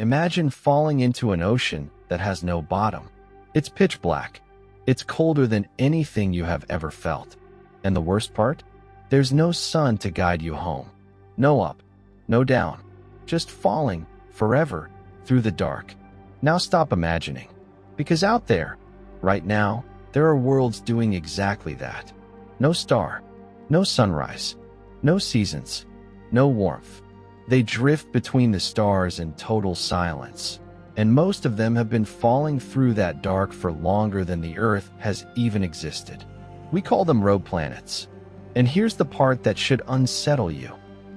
Imagine falling into an ocean that has no bottom. It's pitch black. It's colder than anything you have ever felt. And the worst part? There's no sun to guide you home. No up, no down. Just falling, forever, through the dark. Now stop imagining. Because out there, right now, there are worlds doing exactly that. No star, no sunrise, no seasons, no warmth. They drift between the stars in total silence. And most of them have been falling through that dark for longer than the Earth has even existed. We call them rogue planets. And here's the part that should unsettle you.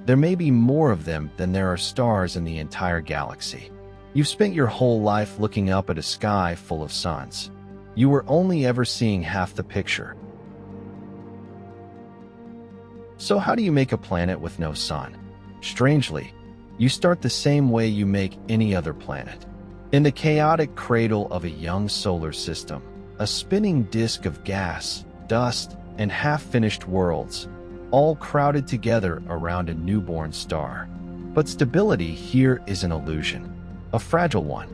There may be more of them than there are stars in the entire galaxy. You've spent your whole life looking up at a sky full of suns. You were only ever seeing half the picture. So how do you make a planet with no sun? Strangely, you start the same way you make any other planet. In the chaotic cradle of a young solar system, a spinning disk of gas, dust, and half-finished worlds, all crowded together around a newborn star. But stability here is an illusion, a fragile one.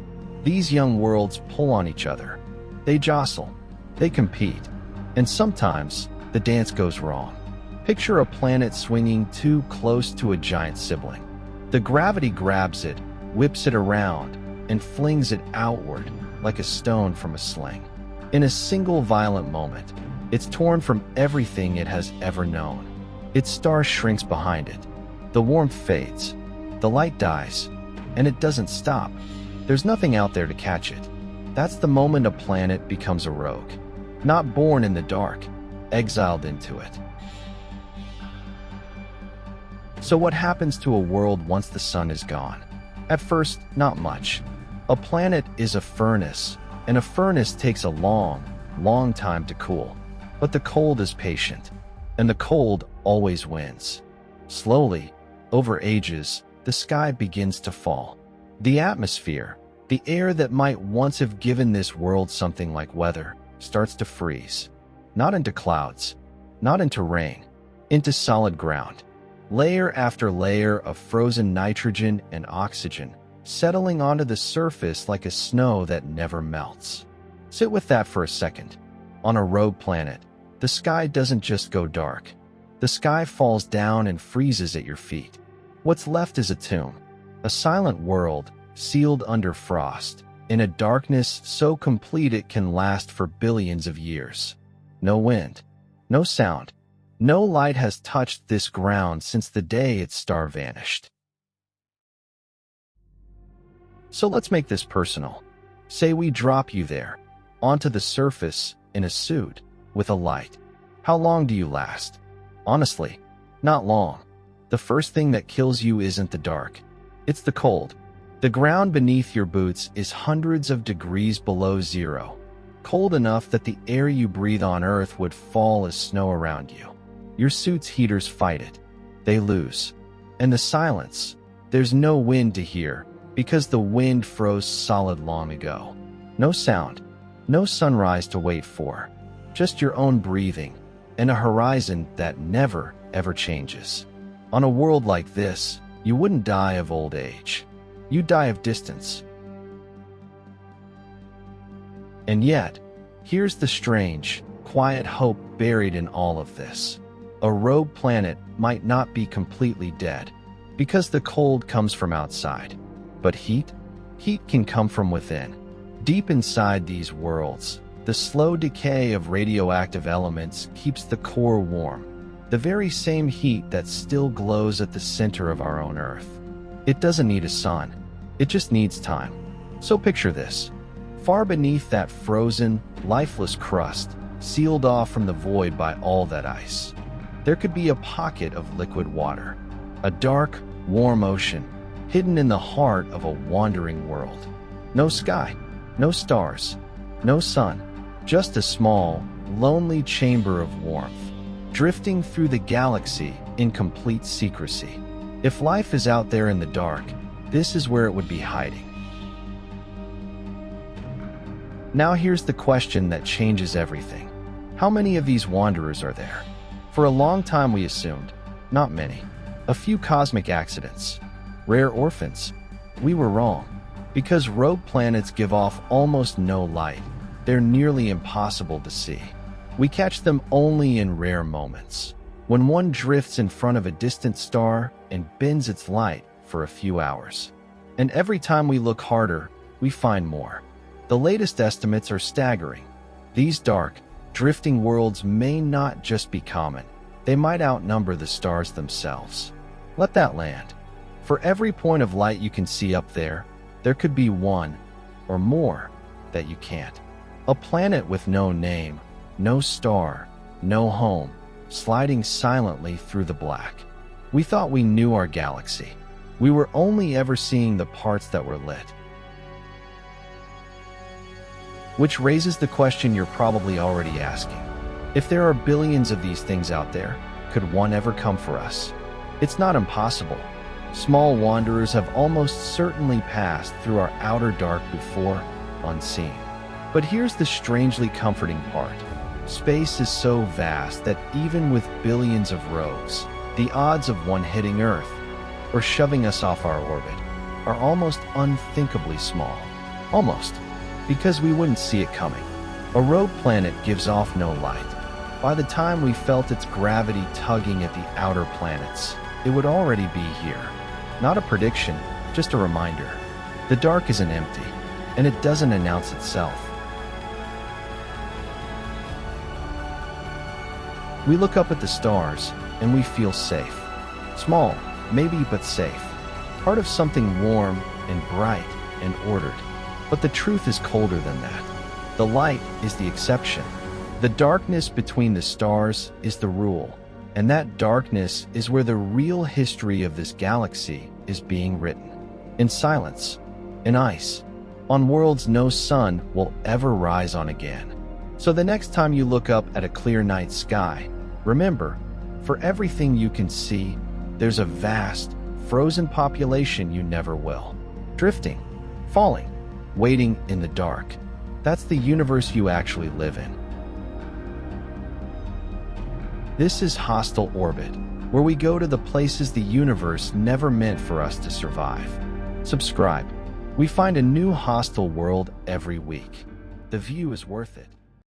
These young worlds pull on each other. They jostle, they compete, and sometimes the dance goes wrong. Picture a planet swinging too close to a giant sibling. The gravity grabs it, whips it around, and flings it outward like a stone from a sling. In a single violent moment, it's torn from everything it has ever known. Its star shrinks behind it. The warmth fades. The light dies. And it doesn't stop. There's nothing out there to catch it. That's the moment a planet becomes a rogue. Not born in the dark, exiled into it. So what happens to a world once the sun is gone? At first, not much. A planet is a furnace, and a furnace takes a long, long time to cool. But the cold is patient, and the cold always wins. Slowly, over ages, the sky begins to fall. The atmosphere, the air that might once have given this world something like weather, starts to freeze. Not into clouds, not into rain, into solid ground. Layer after layer of frozen nitrogen and oxygen, settling onto the surface like a snow that never melts. Sit with that for a second. On a rogue planet, the sky doesn't just go dark. The sky falls down and freezes at your feet. What's left is a tomb, a silent world sealed under frost, in a darkness so complete it can last for billions of years. No wind, no sound, no light has touched this ground since the day its star vanished. So let's make this personal. Say we drop you there, onto the surface, in a suit, with a light. How long do you last? Honestly, not long. The first thing that kills you isn't the dark. It's the cold. The ground beneath your boots is hundreds of degrees below zero. Cold enough that the air you breathe on Earth would fall as snow around you. Your suit's heaters fight it. They lose. And the silence. There's no wind to hear, because the wind froze solid long ago. No sound. No sunrise to wait for. Just your own breathing, and a horizon that never, ever changes. On a world like this, you wouldn't die of old age. You'd die of distance. And yet, here's the strange, quiet hope buried in all of this. A rogue planet might not be completely dead, because the cold comes from outside. But heat? Heat can come from within. Deep inside these worlds, the slow decay of radioactive elements keeps the core warm, the very same heat that still glows at the center of our own Earth. It doesn't need a sun, it just needs time. So picture this. Far beneath that frozen, lifeless crust, sealed off from the void by all that ice, there could be a pocket of liquid water, a dark, warm ocean, hidden in the heart of a wandering world. No sky, no stars, no sun, just a small, lonely chamber of warmth, drifting through the galaxy in complete secrecy. If life is out there in the dark, this is where it would be hiding. Now here's the question that changes everything. How many of these wanderers are there? For a long time we assumed, not many. A few cosmic accidents. Rare orphans. We were wrong. Because rogue planets give off almost no light, they're nearly impossible to see. We catch them only in rare moments, when one drifts in front of a distant star and bends its light for a few hours. And every time we look harder, we find more. The latest estimates are staggering. These dark, drifting worlds may not just be common, they might outnumber the stars themselves. Let that land. For every point of light you can see up there, there could be one, or more, that you can't. A planet with no name, no star, no home, sliding silently through the black. We thought we knew our galaxy. We were only ever seeing the parts that were lit. Which raises the question you're probably already asking. If there are billions of these things out there, could one ever come for us? It's not impossible. Small wanderers have almost certainly passed through our outer dark before, unseen. But here's the strangely comforting part. Space is so vast that even with billions of rogues, the odds of one hitting Earth, or shoving us off our orbit, are almost unthinkably small. Almost. Because we wouldn't see it coming. A rogue planet gives off no light. By the time we felt its gravity tugging at the outer planets, it would already be here. Not a prediction, just a reminder. The dark isn't empty, and it doesn't announce itself. We look up at the stars, and we feel safe. Small, maybe, but safe. Part of something warm and bright and ordered. But the truth is colder than that. The light is the exception. The darkness between the stars is the rule. And that darkness is where the real history of this galaxy is being written. In silence, in ice, on worlds no sun will ever rise on again. So the next time you look up at a clear night sky, remember, for everything you can see, there's a vast, frozen population you never will. Drifting, falling, waiting in the dark. That's the universe you actually live in. This is Hostile Orbit, where we go to the places the universe never meant for us to survive. Subscribe. We find a new hostile world every week. The view is worth it.